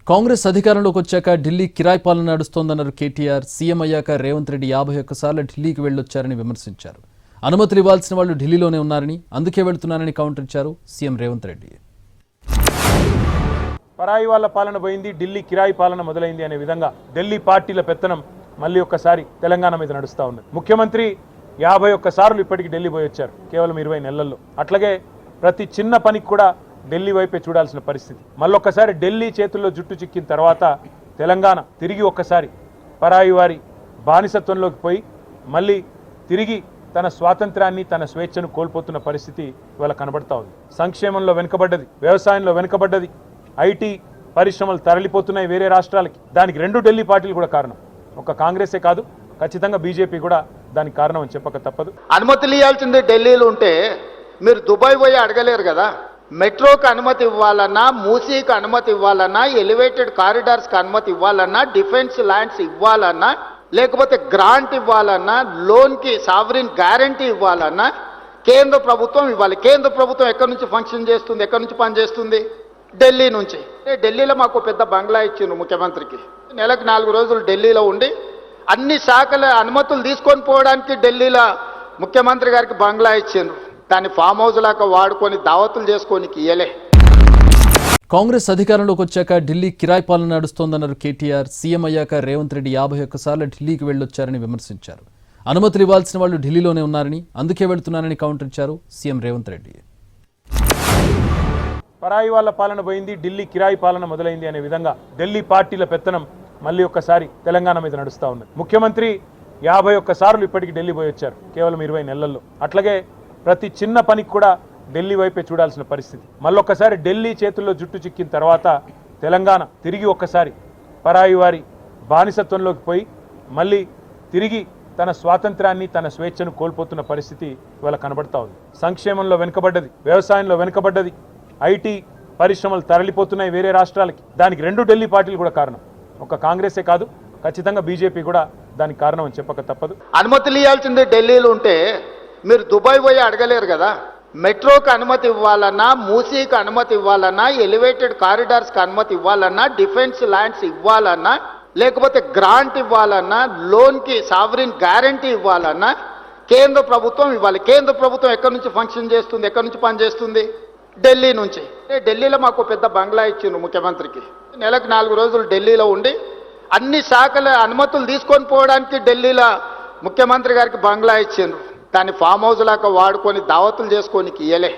కాంగ్రెస్ అధికారంలోకి వచ్చాక ఢిల్లీ కిరాయి పాలన నడుస్తోందన్నారు కేటీఆర్. సీఎం అయ్యాక రేవంత్ రెడ్డి 51 సార్లు ఢిల్లీకి వెళ్లొచ్చారని విమర్శించారు. అనుమతులు ఇవ్వాల్సిన వాళ్ళు ఢిల్లీలోనే ఉన్నారని, అందుకే వెళ్తున్నారని కౌంటర్ ఇచ్చారు సీఎం రేవంత్ రెడ్డి. పరాయి వాళ్ళ పాలన పోయింది, ఢిల్లీ కిరాయి పాలన మొదలైంది అనే విధంగా ఢిల్లీ పార్టీల పెత్తనం మళ్ళీ ఒక్కసారి తెలంగాణ మీద నడుస్తూ ఉన్నది. ముఖ్యమంత్రి 51 సార్లు ఇప్పటికి ఢిల్లీ పోయి వచ్చారు కేవలం 20 నెలల్లో. అట్లాగే ప్రతి చిన్న పనికి కూడా ఢిల్లీ వైపే చూడాల్సిన పరిస్థితి. మళ్ళొక్కసారి ఢిల్లీ చేతుల్లో జుట్టు చిక్కిన తర్వాత తెలంగాణ తిరిగి ఒక్కసారి పరాయి వారి బానిసత్వంలోకి పోయి మళ్ళీ తిరిగి తన స్వాతంత్రాన్ని, తన స్వేచ్ఛను కోల్పోతున్న పరిస్థితి ఇవాళ కనబడతా ఉంది. సంక్షేమంలో వెనుకబడ్డది, వ్యవసాయంలో వెనుకబడ్డది, ఐటీ పరిశ్రమలు తరలిపోతున్నాయి వేరే రాష్ట్రాలకి. దానికి 2 ఢిల్లీ పార్టీలు కూడా కారణం. ఒక కాంగ్రెసే కాదు, ఖచ్చితంగా బీజేపీ కూడా దానికి కారణం అని చెప్పక తప్పదు. అనుమతులు ఇవ్వాల్సింది ఢిల్లీలో ఉంటే మీరు దుబాయ్ పోయి అడగలేరు కదా. మెట్రోకి అనుమతి ఇవ్వాలన్నా, మూసీకి అనుమతి ఇవ్వాలన్నా, ఎలివేటెడ్ కారిడార్స్కి అనుమతి ఇవ్వాలన్నా, డిఫెన్స్ ల్యాండ్స్ ఇవ్వాలన్నా, లేకపోతే గ్రాంట్ ఇవ్వాలన్నా, లోన్కి సావరిన్ గ్యారంటీ ఇవ్వాలన్నా కేంద్ర ప్రభుత్వం ఇవ్వాలి. కేంద్ర ప్రభుత్వం ఎక్కడి నుంచి ఫంక్షన్ చేస్తుంది, ఎక్కడి నుంచి పనిచేస్తుంది? ఢిల్లీ నుంచి. ఢిల్లీలో మాకు పెద్ద బంగ్లా ఇచ్చిండ్రు ముఖ్యమంత్రికి. నెలకు 4 రోజులు ఢిల్లీలో ఉండి అన్ని శాఖల అనుమతులు తీసుకొని పోవడానికి ఢిల్లీలో ముఖ్యమంత్రి గారికి బంగ్లా ఇచ్చిండ్రు. దాన్ని ఫామ్ హౌస్ లాగా వాడుకొని దావతులు చేసుకొని ఇయ్యలే. కాంగ్రెస్ అధికారంలోకి వచ్చాక ఢిల్లీ కిరాయి పాలన నడుస్తోందన్నారు కేటీఆర్. సీఎం అయ్యాక రేవంత్ రెడ్డి 51 సార్లు ఢిల్లీకి వెళ్లొచ్చారని విమర్శించారు. అనుమతులు ఇవ్వాల్సిన వాళ్ళు ఢిల్లీలోనే ఉన్నారని, అందుకే వెళ్తున్నారని కౌంటర్ ఇచ్చారు సీఎం రేవంత్ రెడ్డి. పరాయి వాళ్ళ పాలన పోయింది, ఢిల్లీ కిరాయి పాలన మొదలైంది అనే విధంగా ఢిల్లీ పార్టీల పెత్తనం మళ్ళీ ఒక్కసారి తెలంగాణ మీద నడుస్తూ ఉన్నది. ముఖ్యమంత్రి 51 సార్లు ఇప్పటికి ఢిల్లీ పోయి వచ్చారు కేవలం 20 నెలల్లో. అట్లాగే ప్రతి చిన్న పనికి కూడా ఢిల్లీ వైపే చూడాల్సిన పరిస్థితి. మళ్ళొక్కసారి ఢిల్లీ చేతుల్లో జుట్టు చిక్కిన తర్వాత తెలంగాణ తిరిగి ఒక్కసారి పరాయి వారి బానిసత్వంలోకి పోయి మళ్ళీ తిరిగి తన స్వాతంత్రాన్ని, తన స్వేచ్ఛను కోల్పోతున్న పరిస్థితి ఇవాళ కనబడతా ఉంది. సంక్షేమంలో వెనుకబడ్డది, వ్యవసాయంలో వెనుకబడ్డది, ఐటీ పరిశ్రమలు తరలిపోతున్నాయి వేరే రాష్ట్రాలకి. దానికి 2 ఢిల్లీ పార్టీలు కూడా కారణం. ఒక కాంగ్రెసే కాదు, ఖచ్చితంగా బీజేపీ కూడా దానికి కారణం అని చెప్పక తప్పదు. అనుమతులు ఇవ్వాల్సింది ఢిల్లీలో ఉంటే మీరు దుబాయ్ పోయి అడగలేరు కదా. మెట్రోకి అనుమతి ఇవ్వాలన్నా, మూసీకి అనుమతి ఇవ్వాలన్నా, ఎలివేటెడ్ కారిడార్స్కి అనుమతి ఇవ్వాలన్నా, డిఫెన్స్ ల్యాండ్స్ ఇవ్వాలన్నా, లేకపోతే గ్రాంట్ ఇవ్వాలన్నా, లోన్కి సావరిన్ గ్యారంటీ ఇవ్వాలన్నా కేంద్ర ప్రభుత్వం ఇవ్వాలి. కేంద్ర ప్రభుత్వం ఎక్కడి నుంచి ఫంక్షన్ చేస్తుంది, ఎక్కడి నుంచి పనిచేస్తుంది? ఢిల్లీ నుంచి. ఢిల్లీలో మాకు పెద్ద బంగ్లా ఇచ్చిండ్రు ముఖ్యమంత్రికి. నెలకు 4 రోజులు ఢిల్లీలో ఉండి అన్ని శాఖల అనుమతులు తీసుకొని పోవడానికి ఢిల్లీలో ముఖ్యమంత్రి గారికి బంగ్లా ఇచ్చిండ్రు. దాన్ని ఫామ్ హౌస్ లాగా వాడుకొని దావతులు చేసుకొని ఇయ్యలే.